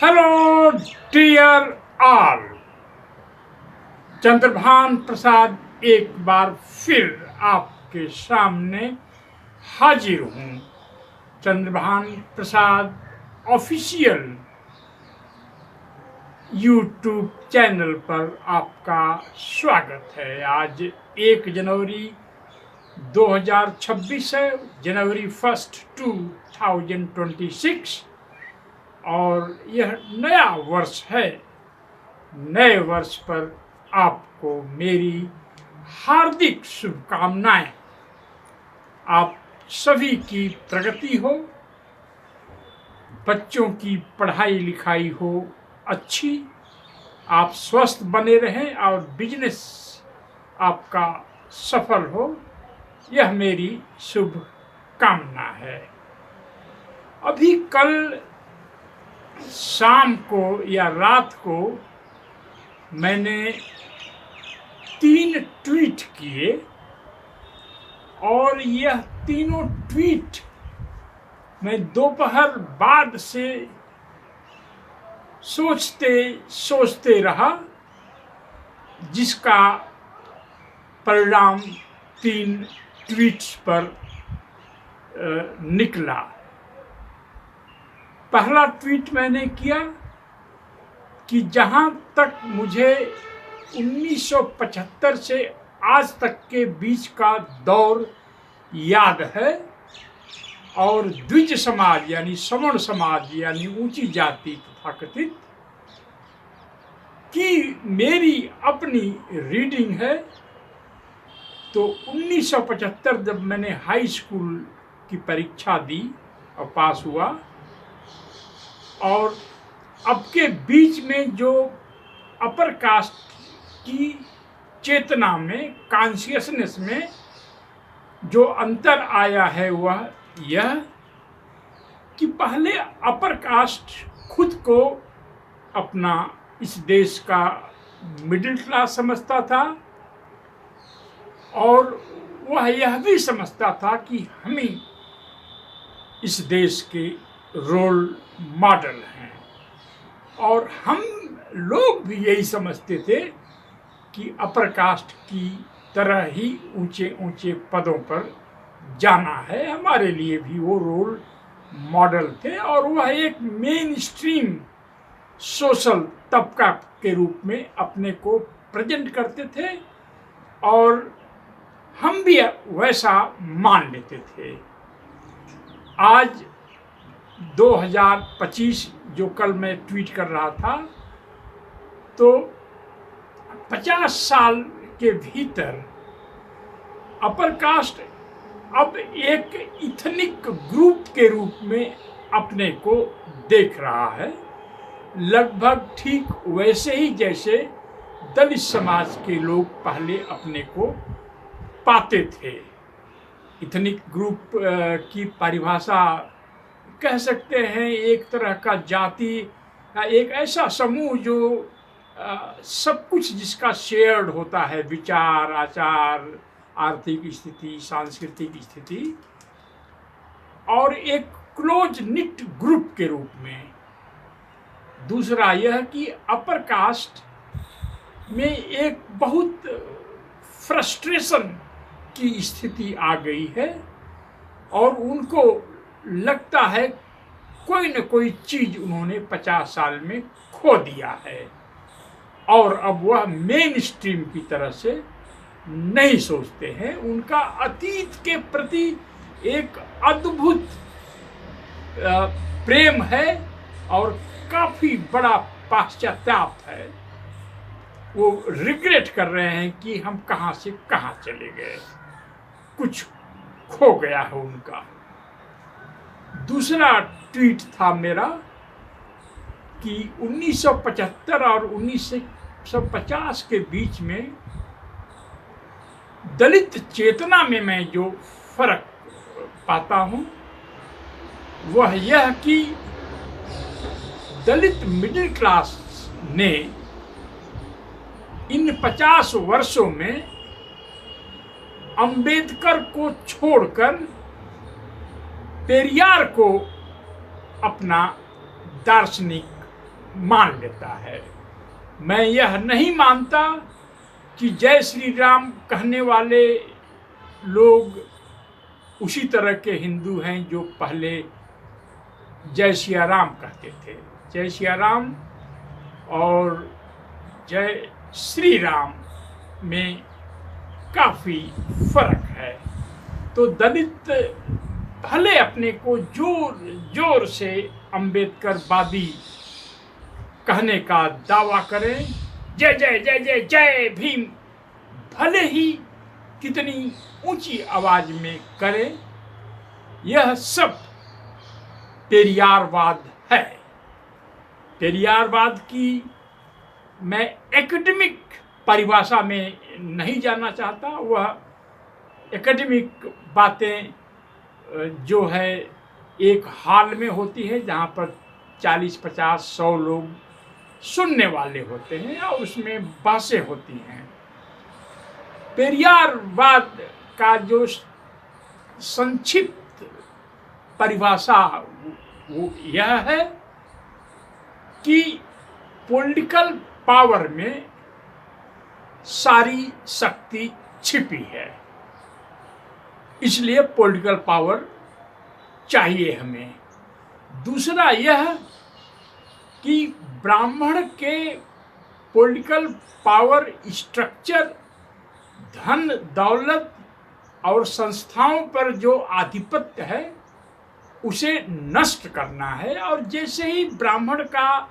Hello dear all, Chandrabhan प्रसाद एक बार फिर आपके सामने हाजिर हूँ। चंद्रभान प्रसाद ऑफिशियल यूट्यूब चैनल पर आपका स्वागत है। आज 1 जनवरी 2026 है, जनवरी 1 2026, और यह नया वर्ष है। नए वर्ष पर आपको मेरी हार्दिक शुभकामनाएं। आप सभी की प्रगति हो, बच्चों की पढ़ाई लिखाई हो अच्छी, आप स्वस्थ बने रहें और बिजनेस आपका सफल हो, यह मेरी शुभ कामना है। अभी कल शाम को या रात को मैंने 3 ट्वीट किए और यह तीनों ट्वीट मैं दोपहर बाद से सोचते रहा, जिसका परिणाम 3 ट्वीट्स पर निकला। पहला ट्वीट मैंने किया कि जहाँ तक मुझे 1975 से आज तक के बीच का दौर याद है, और द्विज समाज यानी सवर्ण समाज यानी ऊंची जाति तथाकथित की मेरी अपनी रीडिंग है, तो 1975 जब मैंने हाई स्कूल की परीक्षा दी और पास हुआ, और अब के बीच में जो अपर कास्ट की चेतना में, कॉन्शियसनेस में जो अंतर आया है वह यह कि पहले अपर कास्ट खुद को अपना इस देश का मिडिल क्लास समझता था, और वह यह भी समझता था कि हम ही इस देश के रोल मॉडल हैं, और हम लोग भी यही समझते थे कि अपर कास्ट की तरह ही ऊंचे ऊंचे पदों पर जाना है। हमारे लिए भी वो रोल मॉडल थे, और वह एक मेन स्ट्रीम सोशल तबका के रूप में अपने को प्रेजेंट करते थे, और हम भी वैसा मान लेते थे। आज 2025 जो कल मैं ट्वीट कर रहा था, तो 50 साल के भीतर अपर कास्ट अब एक इथनिक ग्रुप के रूप में अपने को देख रहा है, लगभग ठीक वैसे ही जैसे दलित समाज के लोग पहले अपने को पाते थे। इथनिक ग्रुप की परिभाषा कह सकते हैं एक तरह का जाति, एक ऐसा समूह जो सब कुछ जिसका शेयर्ड होता है, विचार, आचार, आर्थिक स्थिति, सांस्कृतिक स्थिति, और एक क्लोज निट ग्रुप के रूप में। दूसरा यह कि अपर कास्ट में एक बहुत फ्रस्ट्रेशन की स्थिति आ गई है, और उनको लगता है कोई न कोई चीज उन्होंने 50 साल में खो दिया है, और अब वह मेन स्ट्रीम की तरह से नहीं सोचते हैं। उनका अतीत के प्रति एक अद्भुत प्रेम है, और काफी बड़ा पश्चाताप है। वो रिग्रेट कर रहे हैं कि हम कहाँ से कहाँ चले गए, कुछ खो गया है उनका। दूसरा ट्वीट था मेरा कि 1975 और 1950 के बीच में दलित चेतना में मैं जो फर्क पाता हूं, वह यह कि दलित मिडिल क्लास ने इन 50 वर्षों में अंबेडकर को छोड़कर पेरियार को अपना दार्शनिक मान लेता है। मैं यह नहीं मानता कि जय श्री राम कहने वाले लोग उसी तरह के हिंदू हैं जो पहले जय सिया राम कहते थे। जय सिया राम और जय श्री राम में काफ़ी फर्क है। तो दलित भले अपने को जोर जोर से अम्बेडकरवादी कहने का दावा करें, जय जय जय जय जय भीम भले ही कितनी ऊंची आवाज में करें, यह सब पेरियारवाद है। पेरियारवाद की मैं एकेडमिक परिभाषा में नहीं जाना चाहता। वह एकेडमिक बातें जो है एक हॉल में होती है जहाँ पर 40, 50, 100 लोग सुनने वाले होते हैं और उसमें बहसें होती हैं। पेरियारवाद का जो संक्षिप्त परिभाषा वो यह है कि पॉलिटिकल पावर में सारी शक्ति छिपी है, इसलिए पॉलिटिकल पावर चाहिए हमें। दूसरा यह कि ब्राह्मण के पॉलिटिकल पावर स्ट्रक्चर, धन दौलत और संस्थाओं पर जो आधिपत्य है उसे नष्ट करना है। और जैसे ही ब्राह्मण का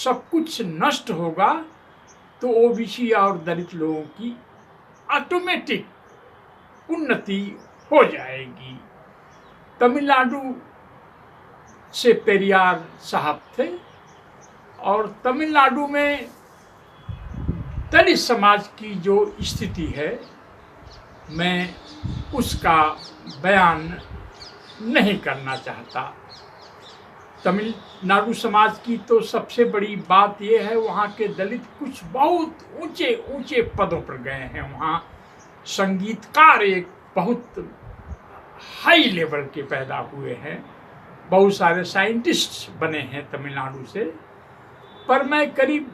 सब कुछ नष्ट होगा तो ओबीसी और दलित लोगों की ऑटोमेटिक उन्नति हो जाएगी। तमिलनाडु से पेरियार साहब थे और तमिलनाडु में दलित समाज की जो स्थिति है मैं उसका बयान नहीं करना चाहता। तमिलनाडु समाज की तो सबसे बड़ी बात यह है वहाँ के दलित कुछ बहुत ऊंचे ऊंचे पदों पर गए हैं। वहाँ संगीतकार एक बहुत हाई लेवल के पैदा हुए हैं, बहुत सारे साइंटिस्ट बने हैं तमिलनाडु से। पर मैं करीब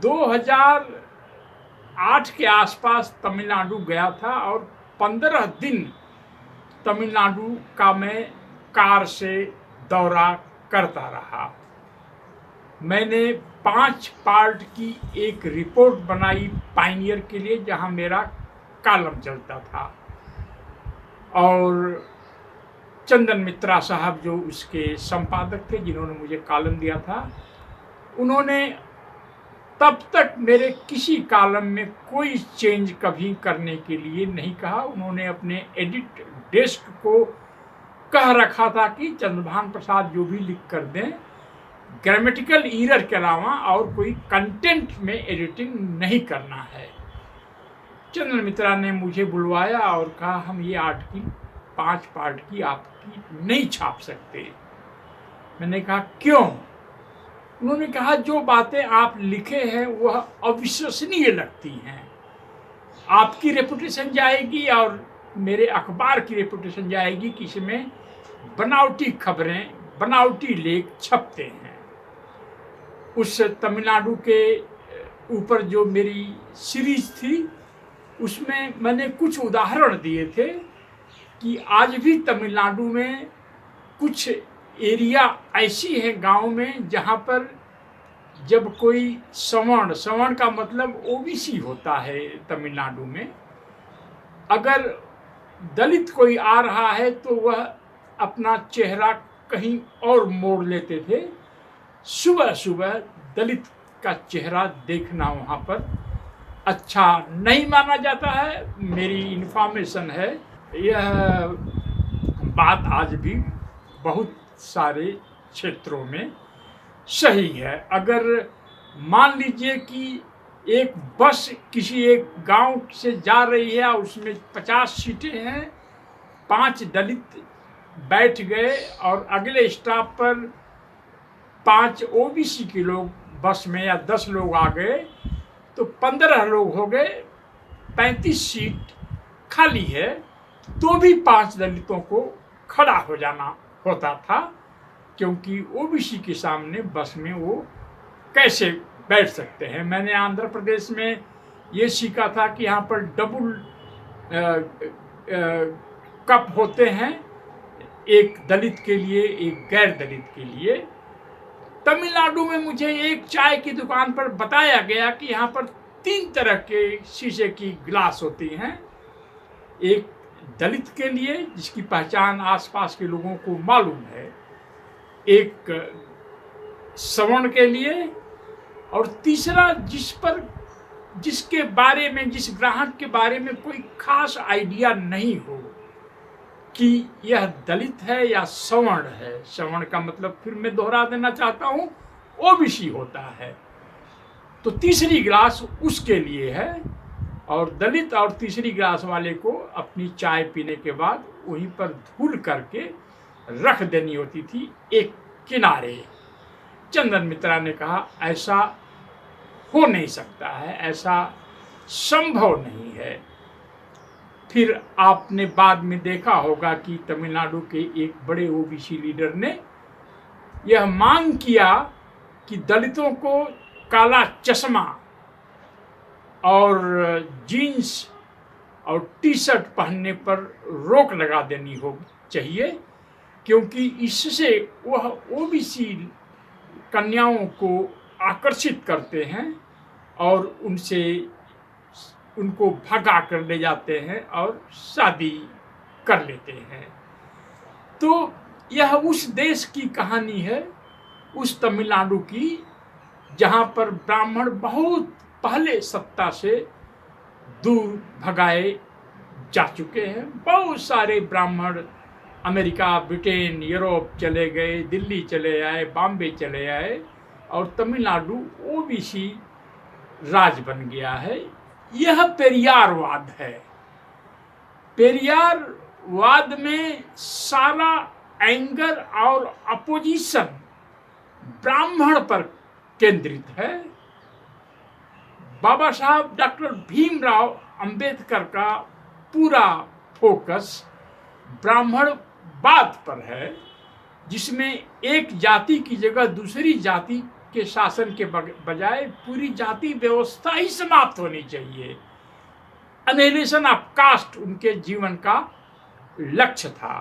2008 के आसपास तमिलनाडु गया था और 15 दिन तमिलनाडु का मैं कार से दौरा करता रहा। मैंने 5 पार्ट की एक रिपोर्ट बनाई पायनियर के लिए, जहां मेरा कॉलम चलता था। और चंदन मित्रा साहब जो उसके संपादक थे, जिन्होंने मुझे कॉलम दिया था, उन्होंने तब तक मेरे किसी कॉलम में कोई चेंज कभी करने के लिए नहीं कहा। उन्होंने अपने एडिट डेस्क को कह रखा था कि चंद्रभान प्रसाद जो भी लिख कर दें, ग्रामेटिकल एरर के अलावा और कोई कंटेंट में एडिटिंग नहीं करना है। चंदन मित्रा ने मुझे बुलवाया और कहा हम ये आर्टिकल 5 पार्ट की आपकी नहीं छाप सकते। मैंने कहा क्यों? उन्होंने कहा जो बातें आप लिखे हैं वह अविश्वसनीय लगती हैं, आपकी रेपुटेशन जाएगी और मेरे अखबार की रेपुटेशन जाएगी कि इसमें बनावटी खबरें, बनावटी लेख छपते हैं। उस तमिलनाडु के ऊपर जो मेरी सीरीज थी उसमें मैंने कुछ उदाहरण दिए थे कि आज भी तमिलनाडु में कुछ एरिया ऐसी है गांव में जहां पर जब कोई सवर्ण का मतलब ओबीसी होता है तमिलनाडु में, अगर दलित कोई आ रहा है तो वह अपना चेहरा कहीं और मोड़ लेते थे। सुबह सुबह दलित का चेहरा देखना वहाँ पर अच्छा नहीं माना जाता है। मेरी इन्फॉर्मेशन है, यह बात आज भी बहुत सारे क्षेत्रों में सही है। अगर मान लीजिए कि एक बस किसी एक गांव से जा रही है और उसमें 50 सीटें हैं, 5 दलित बैठ गए और अगले स्टॉप पर 5 ओबीसी के लोग बस में या 10 लोग आ गए तो 15 लोग हो गए, 35 सीट खाली है, तो भी 5 दलितों को खड़ा हो जाना होता था, क्योंकि ओबीसी के सामने बस में वो कैसे बैठ सकते हैं। मैंने आंध्र प्रदेश में ये सीखा था कि यहाँ पर डबल कप होते हैं, एक दलित के लिए एक गैर दलित के लिए। तमिलनाडु में मुझे एक चाय की दुकान पर बताया गया कि यहाँ पर 3 तरह के शीशे की गिलास होती हैं, एक दलित के लिए जिसकी पहचान आसपास के लोगों को मालूम है, एक सवर्ण के लिए, और तीसरा जिसके बारे में, जिस ग्राहक के बारे में कोई खास आइडिया नहीं हो कि यह दलित है या सवर्ण है। सवर्ण का मतलब फिर मैं दोहरा देना चाहता हूं, ओबीसी होता है। तो तीसरी गिलास उसके लिए है, और दलित और तीसरी गिलास वाले को अपनी चाय पीने के बाद वहीं पर धुल करके रख देनी होती थी एक किनारे। चंदन मित्रा ने कहा ऐसा हो नहीं सकता है, ऐसा संभव नहीं है। फिर आपने बाद में देखा होगा कि तमिलनाडु के एक बड़े ओबीसी लीडर ने यह मांग किया कि दलितों को काला चश्मा और जीन्स और टी शर्ट पहनने पर रोक लगा देनी हो चाहिए, क्योंकि इससे वह ओबीसी कन्याओं को आकर्षित करते हैं और उनको भगा कर ले जाते हैं और शादी कर लेते हैं। तो यह उस देश की कहानी है, उस तमिलनाडु की, जहाँ पर ब्राह्मण बहुत पहले सत्ता से दूर भगाए जा चुके हैं। बहुत सारे ब्राह्मण अमेरिका, ब्रिटेन, यूरोप चले गए, दिल्ली चले आए, बॉम्बे चले आए, और तमिलनाडु ओबीसी राज बन गया है। यह पेरियारवाद है। पेरियारवाद में सारा एंगर और अपोजिशन ब्राह्मण पर केंद्रित है। बाबा साहब डॉक्टर भीमराव अंबेडकर का पूरा फोकस ब्राह्मणवाद पर है, जिसमें एक जाति की जगह दूसरी जाति के शासन के बजाय पूरी जाति व्यवस्था ही समाप्त होनी चाहिए। अनहिलेशन ऑफ कास्ट उनके जीवन का लक्ष्य था।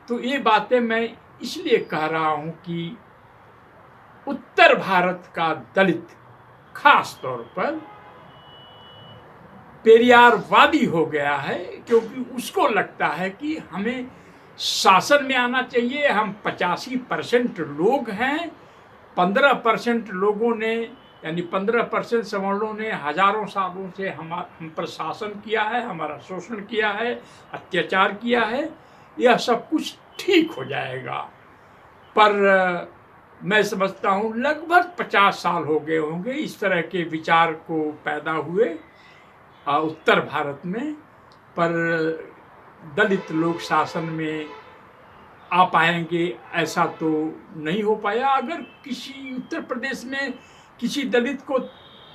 तो ये बातें मैं इसलिए कह रहा हूं कि उत्तर भारत का दलित खास तौर पर पेरियारवादी हो गया है, क्योंकि उसको लगता है कि हमें शासन में आना चाहिए। हम 85% लोग हैं, 15% लोगों ने, यानी 15% सवर्णों ने हजारों सालों से हम पर शासन किया है, हमारा शोषण किया है, अत्याचार किया है। यह सब कुछ ठीक हो जाएगा। पर मैं समझता हूँ लगभग 50 साल हो गए होंगे इस तरह के विचार को पैदा हुए उत्तर भारत में, पर दलित लोग शासन में आ पाएंगे ऐसा तो नहीं हो पाया। अगर किसी उत्तर प्रदेश में किसी दलित को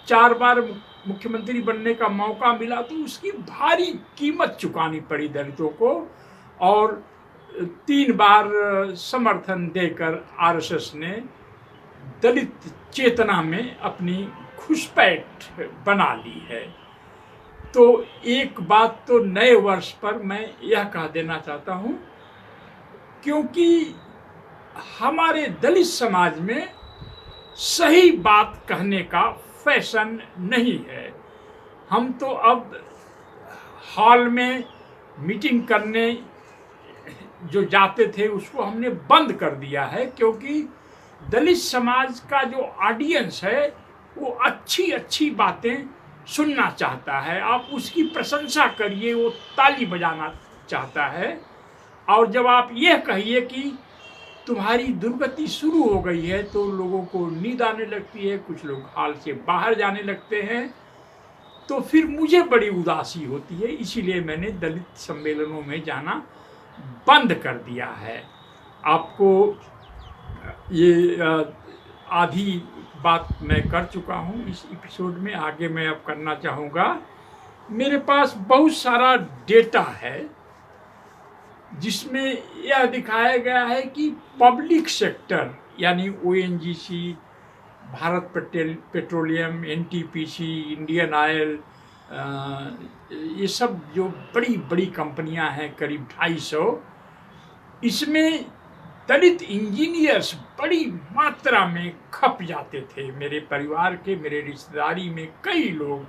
4 बार मुख्यमंत्री बनने का मौका मिला तो उसकी भारी कीमत चुकानी पड़ी दलितों को, और 3 बार समर्थन देकर आरएसएस ने दलित चेतना में अपनी घुसपैठ बना ली है। तो एक बात तो नए वर्ष पर मैं यह कह देना चाहता हूं, क्योंकि हमारे दलित समाज में सही बात कहने का फैशन नहीं है। हम तो अब हॉल में मीटिंग करने जो जाते थे उसको हमने बंद कर दिया है, क्योंकि दलित समाज का जो ऑडियंस है वो अच्छी अच्छी बातें सुनना चाहता है। आप उसकी प्रशंसा करिए, वो ताली बजाना चाहता है। और जब आप यह कहिए कि तुम्हारी दुर्गति शुरू हो गई है तो लोगों को नींद आने लगती है, कुछ लोग हाल से बाहर जाने लगते हैं, तो फिर मुझे बड़ी उदासी होती है। इसीलिए मैंने दलित सम्मेलनों में जाना बंद कर दिया है। आपको ये आधी बात मैं कर चुका हूँ इस एपिसोड में, आगे मैं अब करना चाहूँगा। मेरे पास बहुत सारा डेटा है जिसमें यह दिखाया गया है कि पब्लिक सेक्टर यानी ONGC, Bharat petroleum, NTPC, Indian oil, ये सब जो बड़ी बड़ी कंपनियां हैं, करीब 250, इसमें दलित इंजीनियर्स बड़ी मात्रा में खप जाते थे। मेरे परिवार के, मेरे रिश्तेदारी में कई लोग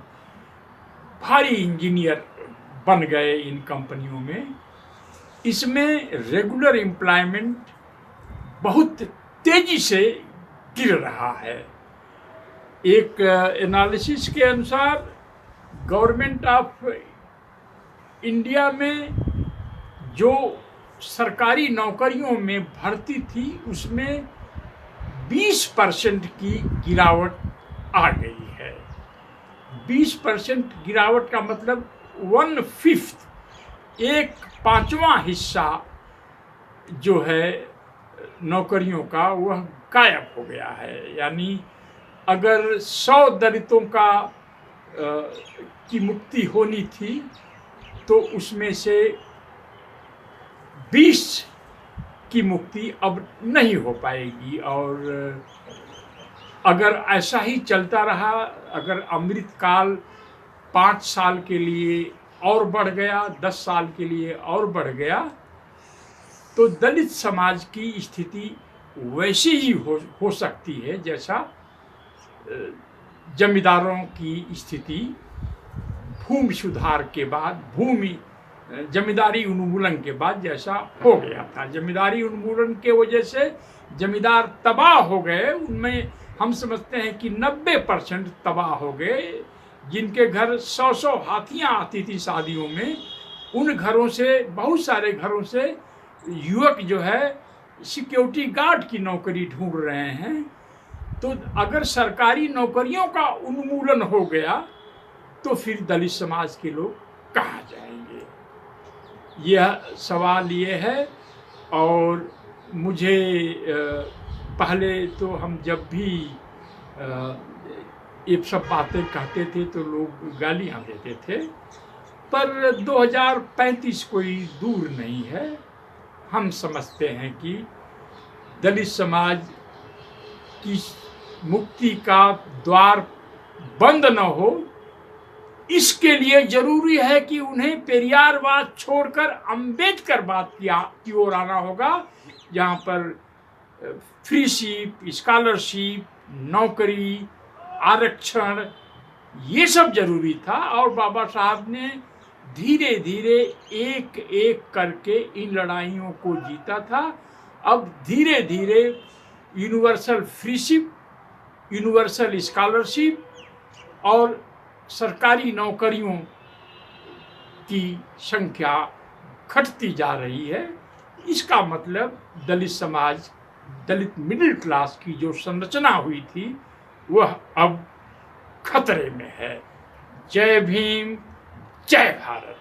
भारी इंजीनियर बन गए इन कंपनियों में। इसमें रेगुलर एम्प्लॉयमेंट बहुत तेजी से गिर रहा है। एक एनालिसिस के अनुसार गवर्नमेंट ऑफ इंडिया में जो सरकारी नौकरियों में भर्ती थी उसमें 20% की गिरावट आ गई है। 20% गिरावट का मतलब 1/5, 1/5वां हिस्सा जो है नौकरियों का वह गायब हो गया है। यानी अगर 100 दलितों का की मुक्ति होनी थी तो उसमें से 20 की मुक्ति अब नहीं हो पाएगी। और अगर ऐसा ही चलता रहा, अगर अमृतकाल 5 साल के लिए और बढ़ गया, 10 साल के लिए और बढ़ गया, तो दलित समाज की स्थिति वैसी ही हो सकती है जैसा जमींदारों की स्थिति भूमि सुधार के बाद, जमींदारी उन्मूलन के बाद जैसा हो गया था। जमींदारी उन्मूलन के वजह से जमींदार तबाह हो गए। उनमें हम समझते हैं कि 90% तबाह हो गए। जिनके घर 100 हाथियां आती थी शादियों में, उन घरों से, बहुत सारे घरों से युवक जो है सिक्योरिटी गार्ड की नौकरी ढूंढ रहे हैं। तो अगर सरकारी नौकरियों का उन्मूलन हो गया तो फिर दलित समाज के लोग कहाँ जाएंगे? यह सवाल ये है। और मुझे पहले तो हम जब भी ये सब बातें कहते थे तो लोग गालियाँ देते थे, पर 2035 कोई दूर नहीं है। हम समझते हैं कि दलित समाज की मुक्ति का द्वार बंद न हो, इसके लिए जरूरी है कि उन्हें पेरियारवाद छोड़कर अम्बेडकरवाद की ओर आना होगा, जहाँ पर फ्रीशिप, स्कॉलरशिप, नौकरी, आरक्षण, ये सब जरूरी था। और बाबा साहब ने धीरे धीरे एक एक करके इन लड़ाइयों को जीता था। अब धीरे धीरे यूनिवर्सल फ्रीशिप, यूनिवर्सल स्कॉलरशिप और सरकारी नौकरियों की संख्या घटती जा रही है। इसका मतलब दलित समाज, दलित मिडिल क्लास की जो संरचना हुई थी वह अब खतरे में है। जय भीम, जय भारत।